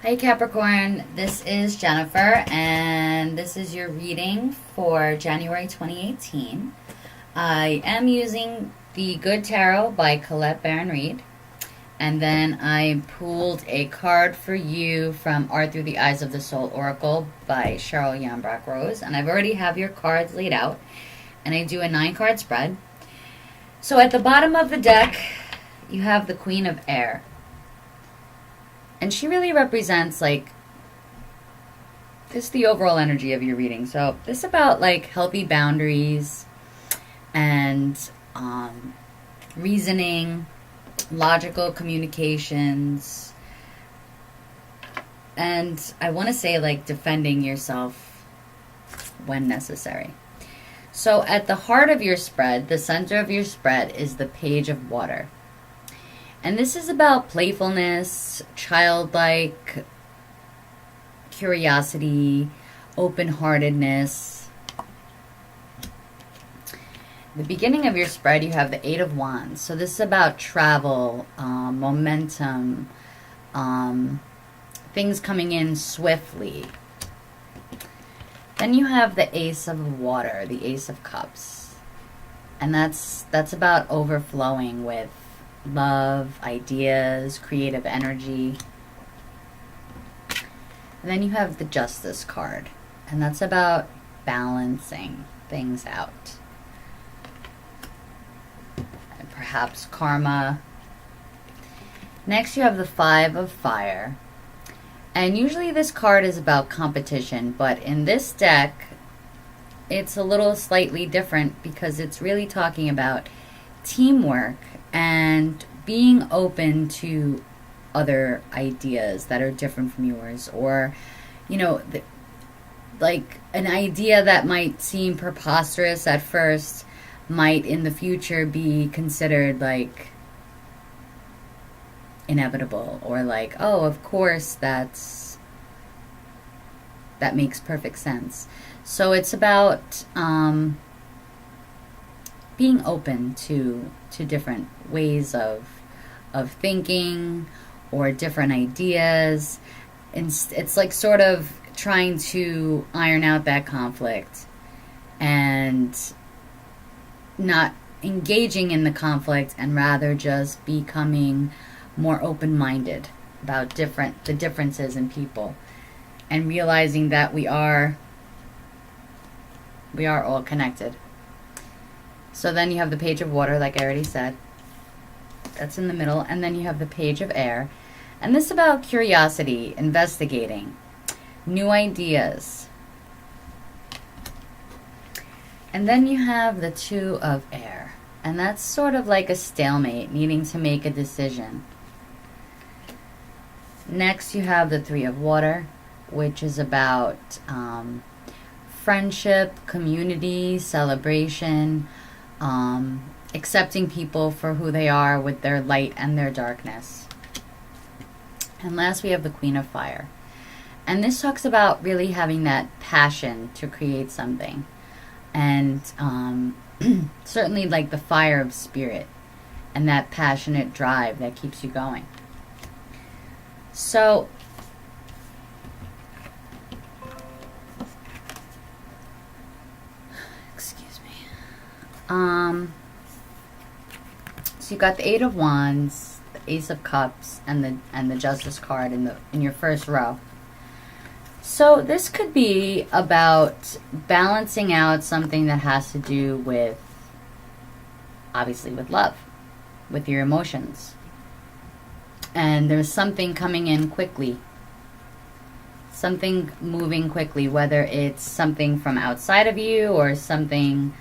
Hey Capricorn, this is Jennifer, and this is your reading for January 2018. I am using the Good Tarot by Colette Baron-Reid, and then I pulled a card for you from Art Through the Eyes of the Soul Oracle by Cheryl Yambrock Rose, and I've already have your cards laid out, and I do a 9-card spread. So at the bottom of the deck, you have the Queen of Air. And she really represents, like, this is the overall energy of your reading. So this is about, like, healthy boundaries and reasoning, logical communications, and I want to say, like, defending yourself when necessary. So at the heart of your spread, the center of your spread, is the Page of Water. And this is about playfulness, childlike curiosity, open-heartedness. The beginning of your spread, you have the 8 of Wands. So this is about travel, momentum, things coming in swiftly. Then you have the Ace of Water, the Ace of Cups. And that's about overflowing with love, ideas, creative energy. And then you have the Justice card, and that's about balancing things out. And perhaps karma. Next you have the 5 of Fire. And usually this card is about competition, but in this deck, it's a little slightly different because it's really talking about teamwork and being open to other ideas that are different from yours, or, you know, like an idea that might seem preposterous at first might in the future be considered like inevitable, or like, oh, of course, that makes perfect sense. So it's about being open to different ways of thinking or different ideas. It's like sort of trying to iron out that conflict and not engaging in the conflict, and rather just becoming more open-minded about the differences in people, and realizing that we are all connected. So then you have the Page of Water, like I already said. That's in the middle. And then you have the Page of Air. And this is about curiosity, investigating, new ideas. And then you have the 2 of Air. And that's sort of like a stalemate, needing to make a decision. Next you have the 3 of Water, which is about friendship, community, celebration, accepting people for who they are with their light and their darkness. And last we have the Queen of Fire. And this talks about really having that passion to create something. And certainly like the fire of spirit and that passionate drive that keeps you going. So so you got the 8 of Wands, the Ace of Cups, and the Justice card in your first row. So this could be about balancing out something that has to do with, obviously, with love, with your emotions. And there's something coming in quickly, something moving quickly, whether it's something from outside of you or something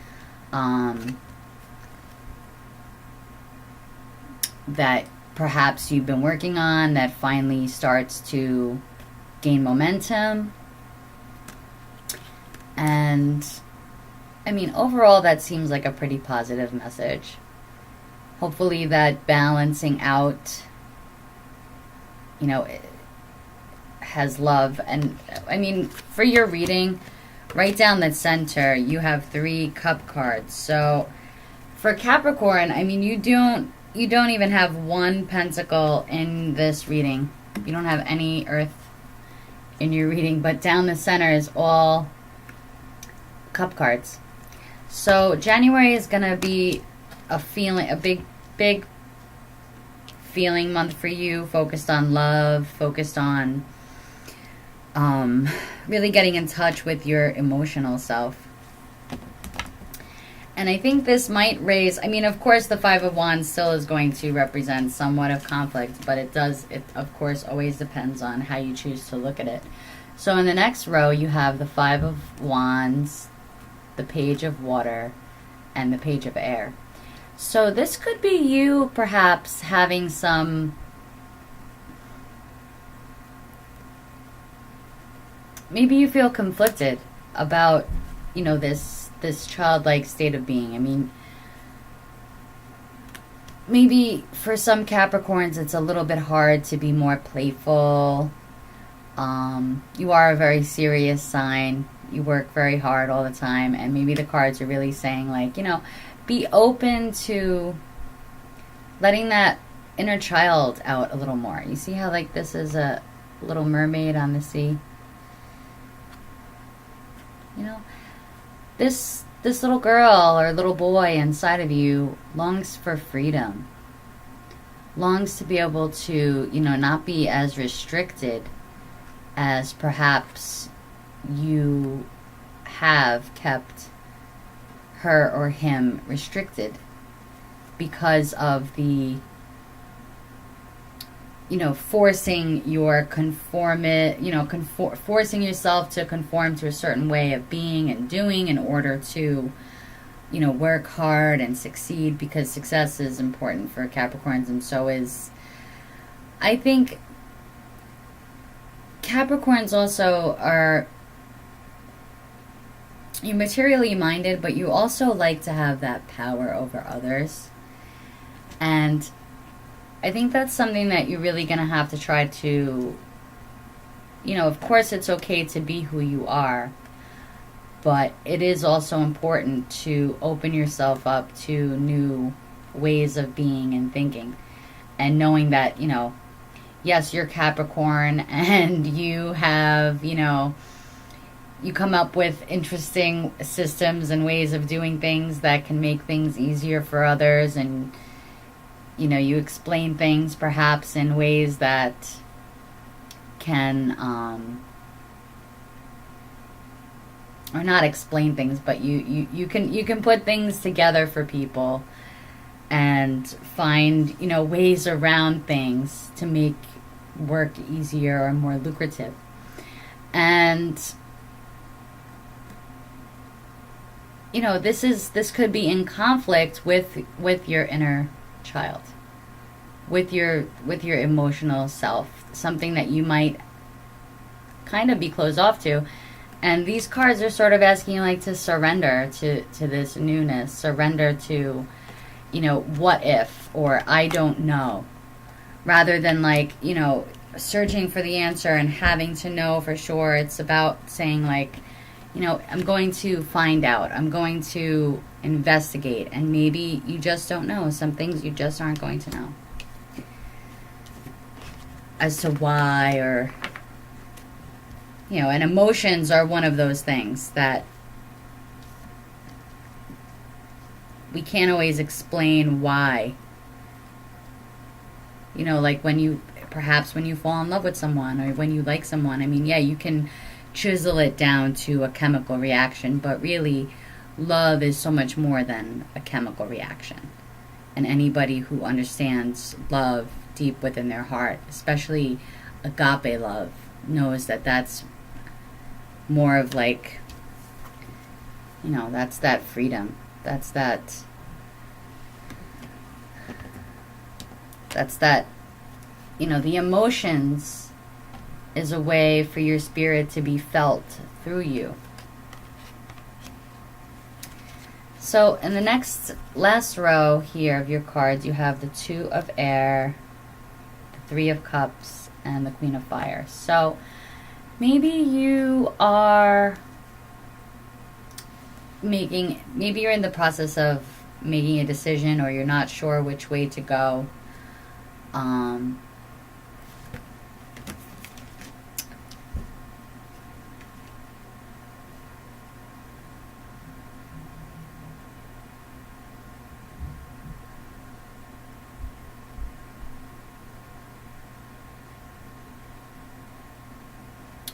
that perhaps you've been working on that finally starts to gain momentum. And I mean, overall, that seems like a pretty positive message. Hopefully that balancing out, you know, has love. And I mean, for your reading, right down the center, you have 3 cup cards. So for Capricorn, I mean, you don't even have 1 pentacle in this reading. You don't have any earth in your reading, but down the center is all cup cards. So January is going to be a big feeling month for you, focused on love, focused on really getting in touch with your emotional self. And I think this might raise, I mean, of course, the Five of Wands still is going to represent somewhat of conflict, but it of course, always depends on how you choose to look at it. So in the next row, you have the Five of Wands, the Page of Water, and the Page of Air. So this could be you perhaps having some, maybe you feel conflicted about, you know, this childlike state of being. I mean, maybe for some Capricorns, it's a little bit hard to be more playful. You are a very serious sign. You work very hard all the time, and maybe the cards are really saying, like, you know, be open to letting that inner child out a little more. You see how, like, this is a little mermaid on the sea? You know, this little girl or little boy inside of you longs for freedom, longs to be able to, you know, not be as restricted as perhaps you have kept her or him restricted because of the, you know, forcing your forcing yourself to conform to a certain way of being and doing in order to, you know, work hard and succeed, because success is important for Capricorns, and so is, I think, Capricorns also are, you're materially minded, but you also like to have that power over others. And I think that's something that you're really going to have to try to, you know, of course it's okay to be who you are, but it is also important to open yourself up to new ways of being and thinking. And knowing that, you know, yes, you're Capricorn and you have, you know, you come up with interesting systems and ways of doing things that can make things easier for others, and, you know, you explain things perhaps in ways that can, or not explain things, but you can put things together for people and find, you know, ways around things to make work easier or more lucrative. And, you know, this could be in conflict with your inner child, with your emotional self, something that you might kind of be closed off to. And these cards are sort of asking you, like, to surrender to this newness, surrender to, you know, what if, or I don't know, rather than, like, you know, searching for the answer and having to know for sure. It's about saying, like, you know, I'm going to find out, I'm going to investigate, and maybe you just don't know. Some things you just aren't going to know as to why, or, you know, and emotions are one of those things that we can't always explain why. You know, like when you fall in love with someone, or when you like someone, I mean, yeah, you can chisel it down to a chemical reaction, but really, love is so much more than a chemical reaction. And anybody who understands love deep within their heart, especially agape love, knows that that's more of, like, you know, that's that freedom. That's that, you know, the emotions is a way for your spirit to be felt through you. So in the last row here of your cards, you have the Two of Air, the Three of Cups, and the Queen of Fire. So maybe you are maybe you're in the process of making a decision, or you're not sure which way to go.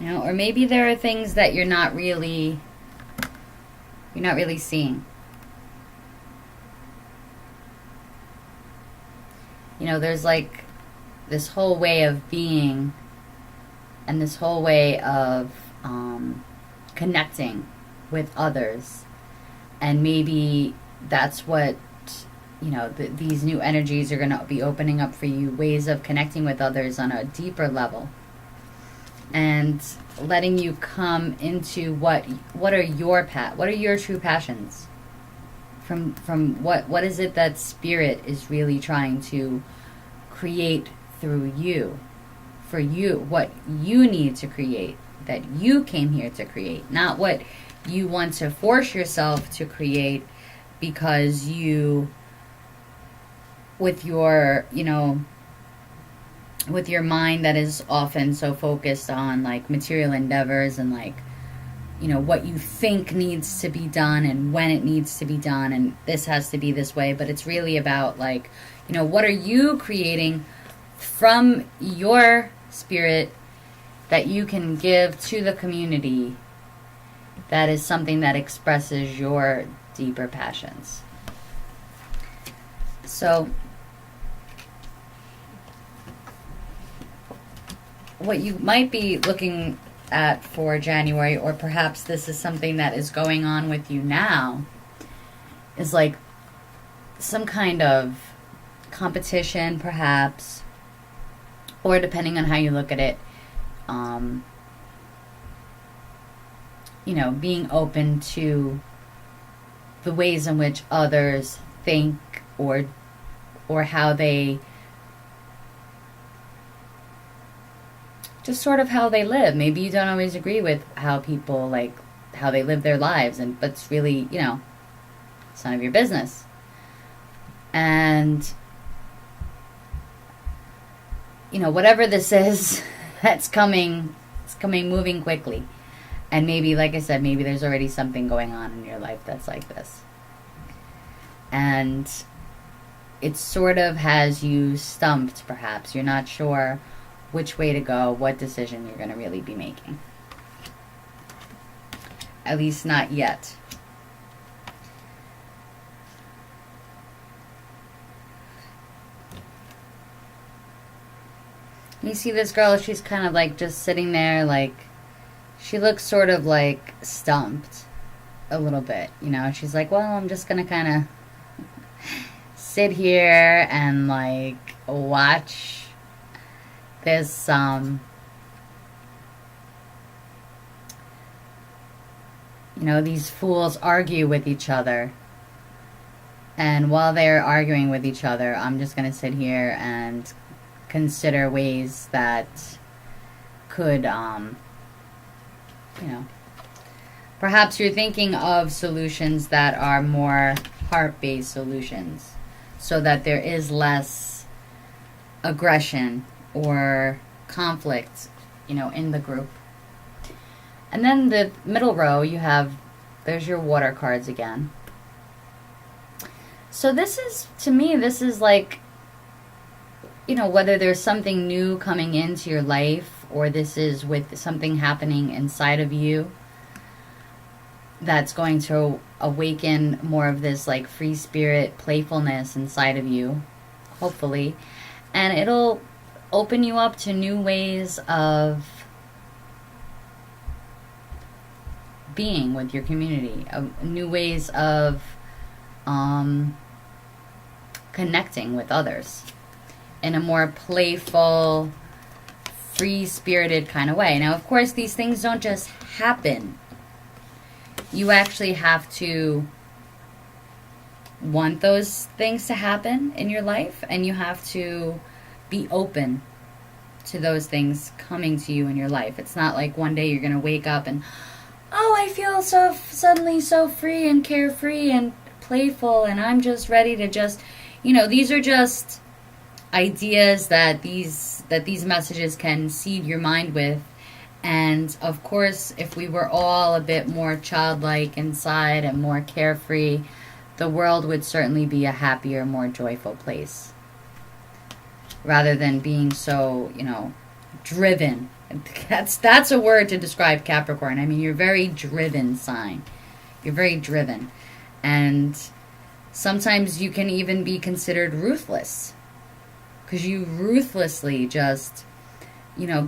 You know, or maybe there are things that you're not really seeing. You know, there's like this whole way of being and this whole way of connecting with others. And maybe that's what, you know, these new energies are going to be opening up for you, ways of connecting with others on a deeper level. And letting you come into what are your true passions? From what is it that spirit is really trying to create through you, for you, what you need to create, that you came here to create, not what you want to force yourself to create because you, with your, you know, with your mind that is often so focused on like material endeavors and like, you know, what you think needs to be done and when it needs to be done and this has to be this way. But it's really about like, you know, what are you creating from your spirit that you can give to the community that is something that expresses your deeper passions. So what you might be looking at for January, or perhaps this is something that is going on with you now, is like some kind of competition perhaps, or depending on how you look at it, you know, being open to the ways in which others think or how they just sort of how they live. Maybe you don't always agree with how people, like, how they live their lives, but it's really, you know, it's none of your business. And, you know, whatever this is that's coming, moving quickly. And maybe, like I said, maybe there's already something going on in your life that's like this. And it sort of has you stumped, perhaps. You're not sure which way to go, what decision you're going to really be making. At least not yet. You see this girl, she's kind of like just sitting there, like, she looks sort of like stumped a little bit, you know. She's like, well, I'm just going to kind of sit here and like watch this you know, these fools argue with each other, and while they're arguing with each other, I'm just going to sit here and consider ways that could you know, perhaps you're thinking of solutions that are more heart-based solutions, so that there is less aggression or conflict, you know, in the group. And then the middle row, you have, there's your water cards again. So this is, to me, this is like, you know, whether there's something new coming into your life, or this is with something happening inside of you that's going to awaken more of this like free spirit playfulness inside of you, hopefully. And it'll open you up to new ways of being with your community, new ways of connecting with others in a more playful, free-spirited kind of way. Now, of course, these things don't just happen. You actually have to want those things to happen in your life, and you have to be open to those things coming to you in your life. It's not like one day you're going to wake up and, oh, I feel so suddenly so free and carefree and playful, and I'm just ready to just, you know, these are just ideas that these messages can seed your mind with. And of course, if we were all a bit more childlike inside and more carefree, the world would certainly be a happier, more joyful place, rather than being so, you know, driven That's a word to describe Capricorn. I mean, you're a very driven sign. You're very driven. And sometimes you can even be considered ruthless. Because you ruthlessly just,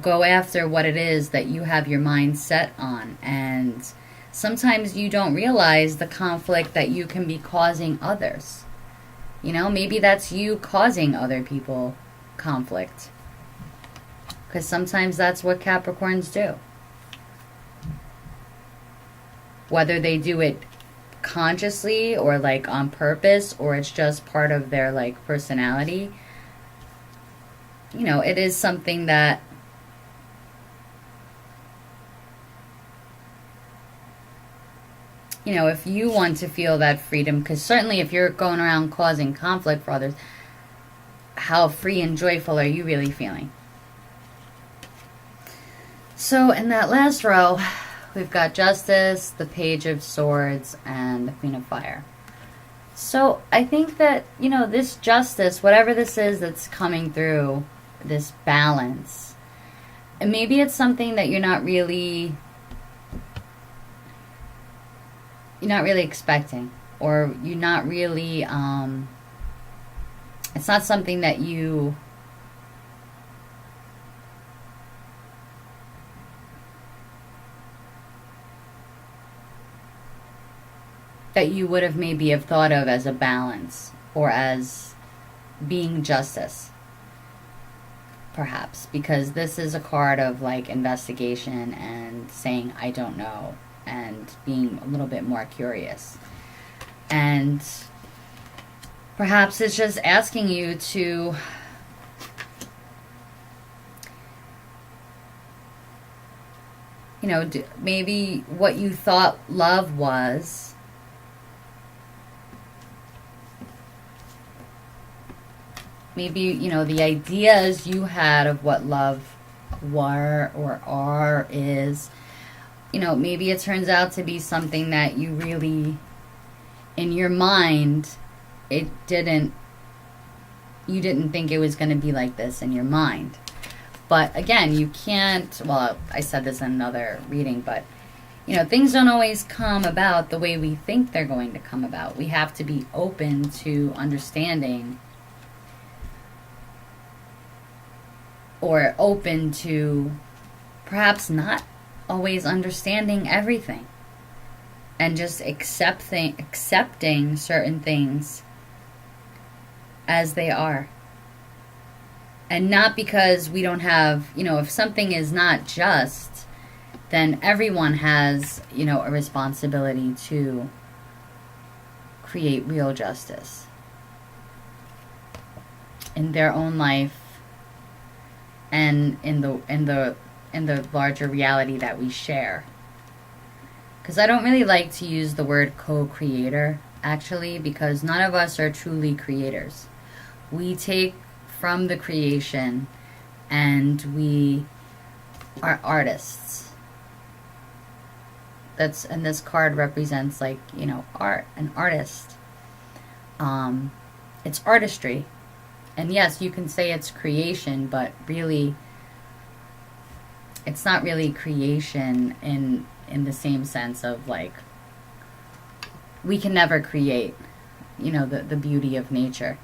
go after what it is that you have your mind set on. And sometimes you don't realize the conflict that you can be causing others. Maybe that's you causing other people conflict. Because sometimes that's what Capricorns do. Whether they do it consciously or like on purpose, or it's just part of their like personality. It is something that if you want to feel that freedom, because certainly if you're going around causing conflict for others, how free and joyful are you really feeling? So in that last row, we've got Justice, the Page of Swords, and the Queen of Fire. So I think that, this justice, whatever this is that's coming through, this balance, and maybe it's something that you're not really expecting, or you're not really, it's not something that you would have maybe have thought of as a balance, or as being justice, perhaps, because this is a card of like investigation and saying I don't know, and being a little bit more curious. And perhaps it's just asking you to maybe what you thought love was, maybe, the ideas you had of what love were or is, maybe it turns out to be something that you really, in your mind, you didn't think it was going to be like this in your mind. But again, you can't, well, I said this in another reading, but, things don't always come about the way we think they're going to come about. We have to be open to understanding, or open to perhaps not always understanding everything, and just accepting certain things as they are. And not because we don't have, if something is not just, then everyone has, a responsibility to create real justice in their own life, and in the larger reality that we share. Because I don't really like to use the word co-creator, actually, because none of us are truly creators. We take from the creation, and we are artists. And this card represents, like, art, an artist. It's artistry. And yes, you can say it's creation, but really, it's not really creation in the same sense of, like, we can never create, the beauty of nature.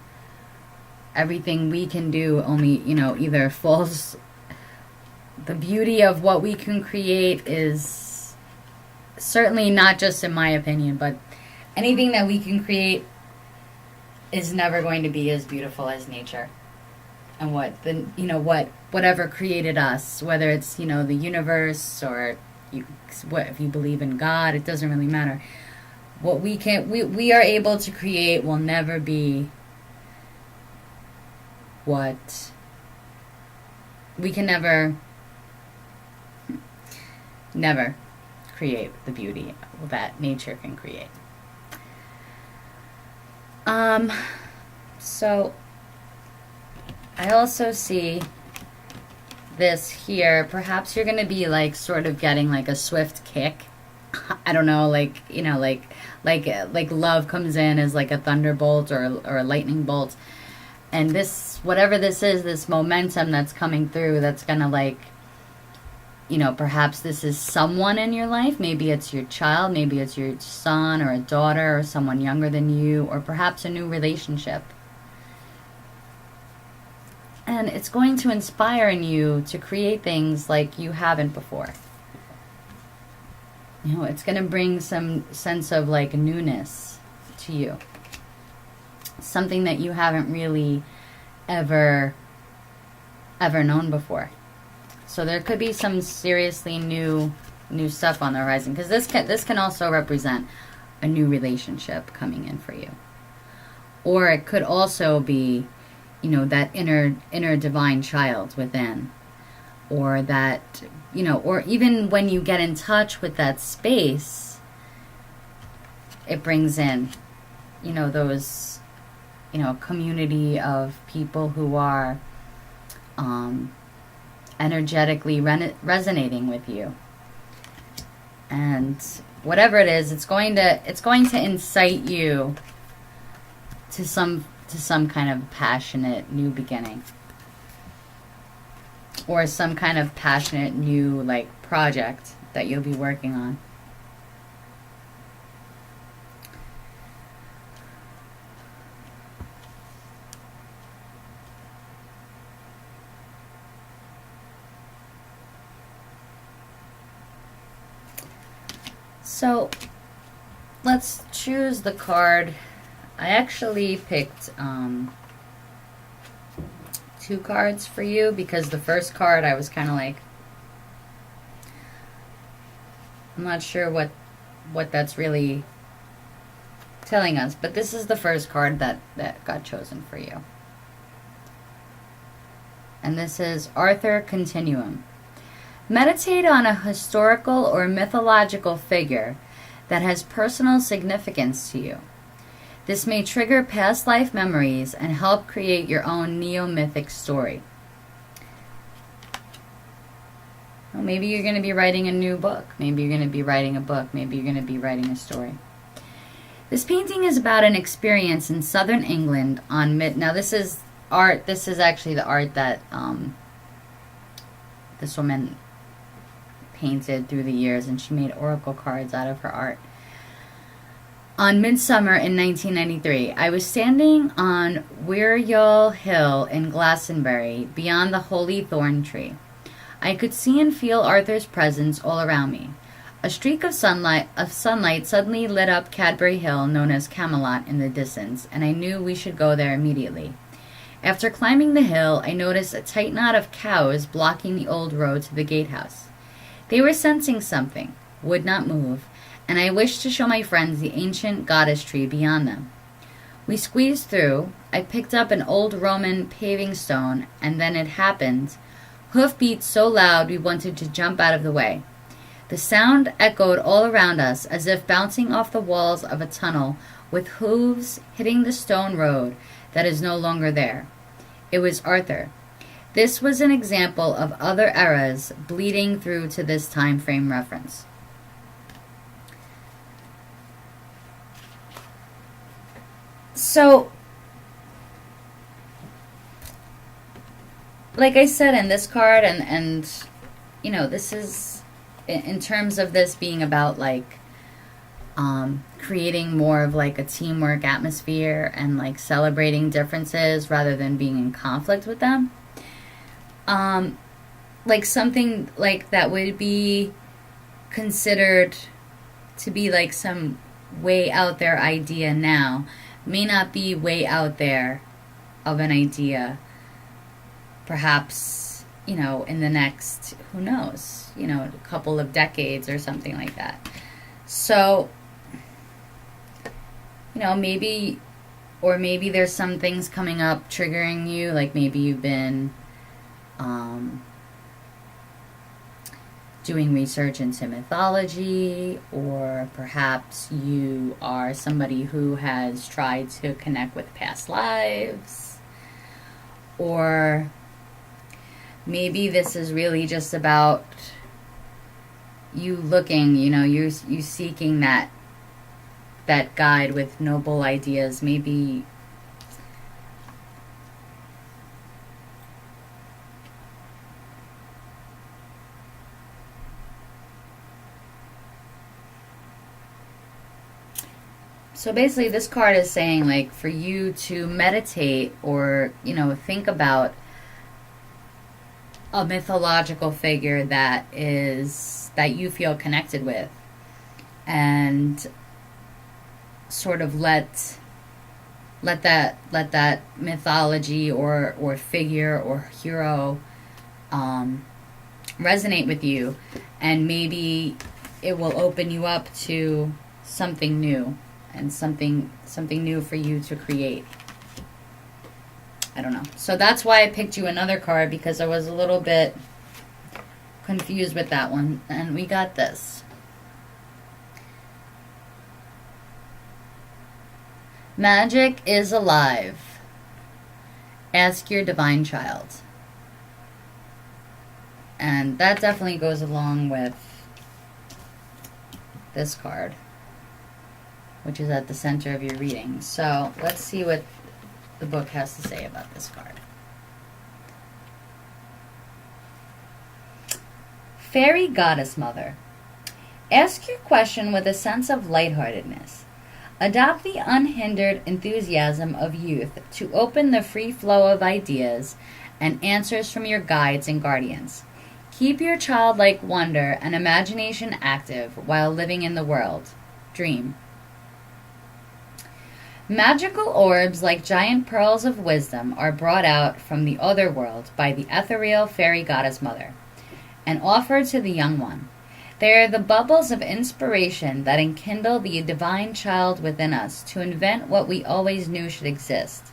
Everything we can do only, either falls, the beauty of what we can create is certainly not just in my opinion, but anything that we can create is never going to be as beautiful as nature. And whatever created us, whether it's, the universe, or if you believe in God, it doesn't really matter. What we are able to create will never be what we can never create the beauty that nature can create. So I also see this here. Perhaps you're going to be like sort of getting like a swift kick. I don't know, like love comes in as like a thunderbolt or a lightning bolt. And this, whatever this is, this momentum that's coming through, that's going to like perhaps this is someone in your life. Maybe it's your child, maybe it's your son or a daughter or someone younger than you, or perhaps a new relationship. And it's going to inspire in you to create things like you haven't before. It's going to bring some sense of like newness to you. Something that you haven't really ever known before. So there could be some seriously new stuff on the horizon, because this can also represent a new relationship coming in for you. Or it could also be, that inner divine child within, or that, or even when you get in touch with that space, it brings in, those, community of people who are energetically resonating with you. And whatever it is, it's going to incite you to some kind of passionate new beginning, or some kind of passionate new project that you'll be working on. So let's choose the card. I actually picked 2 cards for you, because the first card I was kind of like, I'm not sure what that's really telling us, but this is the first card that got chosen for you. And this is Arthur Continuum. Meditate on a historical or mythological figure that has personal significance to you. This may trigger past life memories and help create your own neo-mythic story. Well, maybe you're going to be writing a new book. Maybe you're going to be writing a book. Maybe you're going to be writing a story. This painting is about an experience in southern England on now this is art. This is actually the art that this woman painted through the years, and she made oracle cards out of her art. On midsummer in 1993, I was standing on Weirall Hill in Glastonbury, beyond the holy thorn tree. I could see and feel Arthur's presence all around me. A streak of sunlight suddenly lit up Cadbury Hill, known as Camelot, in the distance, and I knew we should go there immediately. After climbing the hill, I noticed a tight knot of cows blocking the old road to the gatehouse. They were sensing something, would not move, and I wished to show my friends the ancient goddess tree beyond them. We squeezed through. I picked up an old Roman paving stone, and then it happened. Hoofbeats so loud we wanted to jump out of the way. The sound echoed all around us, as if bouncing off the walls of a tunnel, with hooves hitting the stone road that is no longer there. It was Arthur. This was an example of other eras bleeding through to this time frame reference. So, like I said in this card, and this is, in terms of this being about creating more of a teamwork atmosphere and celebrating differences rather than being in conflict with them. Something that would be considered to be some way out there idea now may not be way out there of an idea perhaps in the next, who knows, a couple of decades or something like that. So maybe there's some things coming up triggering you, maybe you've been doing research into mythology, or perhaps you are somebody who has tried to connect with past lives, or maybe this is really just about you looking, you seeking that guide with noble ideas. Maybe So basically, this card is saying, like, for you to meditate or, you know, think about a mythological figure that you feel connected with, and sort of let that mythology or figure or hero resonate with you, and maybe it will open you up to something new, and something new for you to create. I don't know. So that's why I picked you another card, because I was a little bit confused with that one. And we got this. Magic is alive. Ask your divine child. And that definitely goes along with this card, which is at the center of your reading. So let's see what the book has to say about this card. Fairy Goddess Mother. Ask your question with a sense of lightheartedness. Adopt the unhindered enthusiasm of youth to open the free flow of ideas and answers from your guides and guardians. Keep your childlike wonder and imagination active while living in the world. Dream. Magical orbs like giant pearls of wisdom are brought out from the other world by the ethereal fairy goddess mother and offered to the young one. They are the bubbles of inspiration that enkindle the divine child within us to invent what we always knew should exist,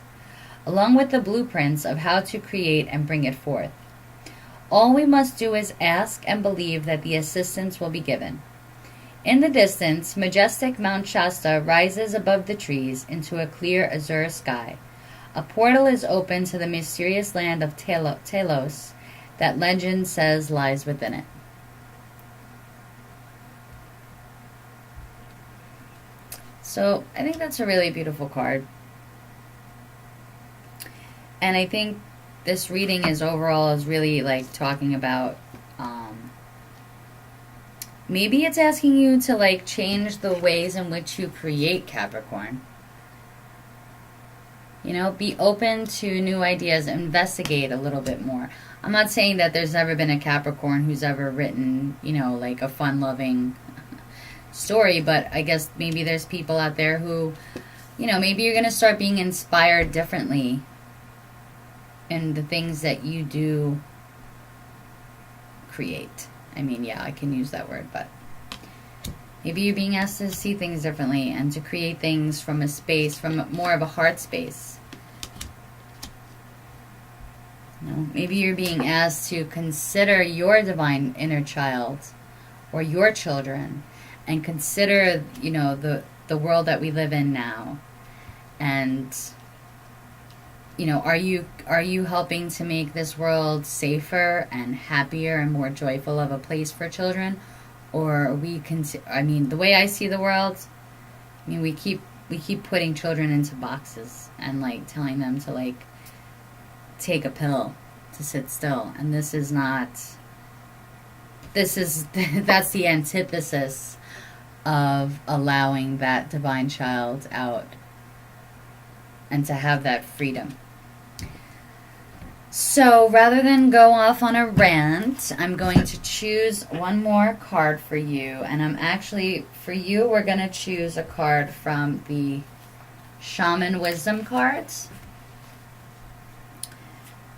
along with the blueprints of how to create and bring it forth. All we must do is ask and believe that the assistance will be given. In the distance, majestic Mount Shasta rises above the trees into a clear azure sky. A portal is open to the mysterious land of Telos that legend says lies within it. So I think that's a really beautiful card. And I think this reading is really like talking about maybe it's asking you to like change the ways in which you create, Capricorn. You know, be open to new ideas, investigate a little bit more. I'm not saying that there's never been a Capricorn who's ever written, you know, like a fun-loving story, but I guess maybe there's people out there who, you know, maybe you're going to start being inspired differently in the things that you do create. I mean, yeah, I can use that word, but maybe you're being asked to see things differently and to create things from a space, from more of a heart space. You know, maybe you're being asked to consider your divine inner child or your children, and consider, you know, the world that we live in now. And, you know, are you helping to make this world safer and happier and more joyful of a place for children? Or are we I mean, the way I see the world, I mean, we keep putting children into boxes and like telling them to like take a pill to sit still, and that's the antithesis of allowing that divine child out and to have that freedom. So rather than go off on a rant, I'm going to choose one more card for you. And I'm actually, for you, we're going to choose a card from the Shaman Wisdom cards.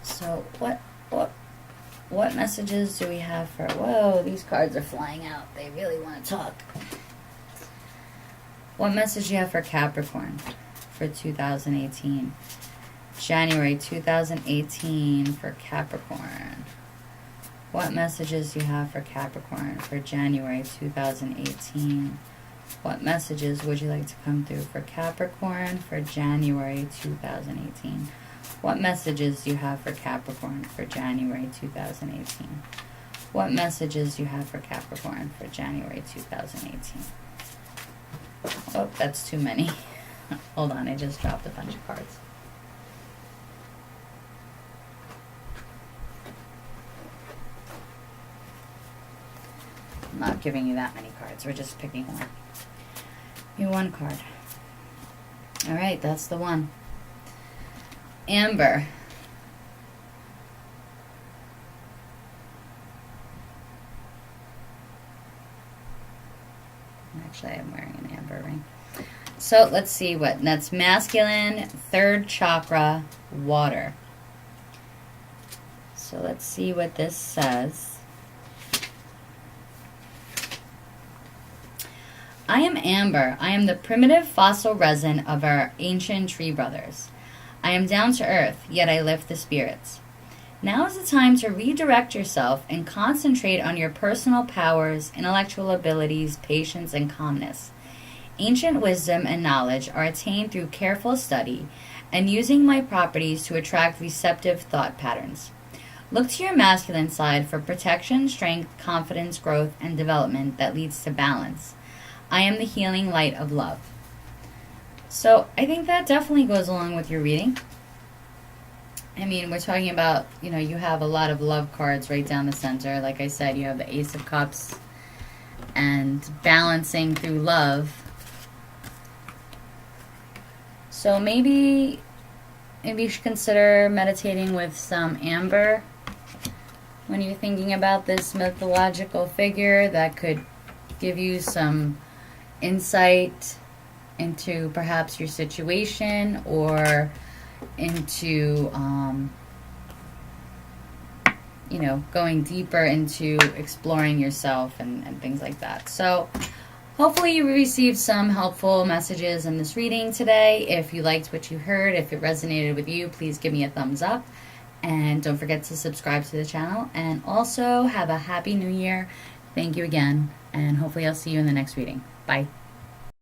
So what messages do we have for... Whoa, these cards are flying out. They really want to talk. What message do you have for Capricorn for 2018? January 2018 for Capricorn. What messages do you have for Capricorn for January 2018? What messages would you like to come through for Capricorn for January 2018? What messages do you have for Capricorn for January 2018? What messages do you have for Capricorn for January 2018? Oh, that's too many. Hold on, I just dropped a bunch of cards. I'm not giving you that many cards. We're just picking one. Give me one card. All right, that's the one. Amber. Actually, I'm wearing an amber ring. So let's see what. That's masculine, third chakra, water. So let's see what this says. I am amber. I am the primitive fossil resin of our ancient tree brothers. I am down to earth, yet I lift the spirits. Now is the time to redirect yourself and concentrate on your personal powers, intellectual abilities, patience, and calmness. Ancient wisdom and knowledge are attained through careful study and using my properties to attract receptive thought patterns. Look to your masculine side for protection, strength, confidence, growth, and development that leads to balance. I am the healing light of love. So I think that definitely goes along with your reading. I mean, we're talking about, you know, you have a lot of love cards right down the center. Like I said, you have the Ace of Cups and balancing through love. So maybe you should consider meditating with some amber when you're thinking about this mythological figure that could give you some insight into perhaps your situation or into, you know, going deeper into exploring yourself and things like that. So hopefully you received some helpful messages in this reading today. If you liked what you heard, if it resonated with you, please give me a thumbs up. And don't forget to subscribe to the channel. And also have a happy new year. Thank you again. And hopefully I'll see you in the next reading. Bye.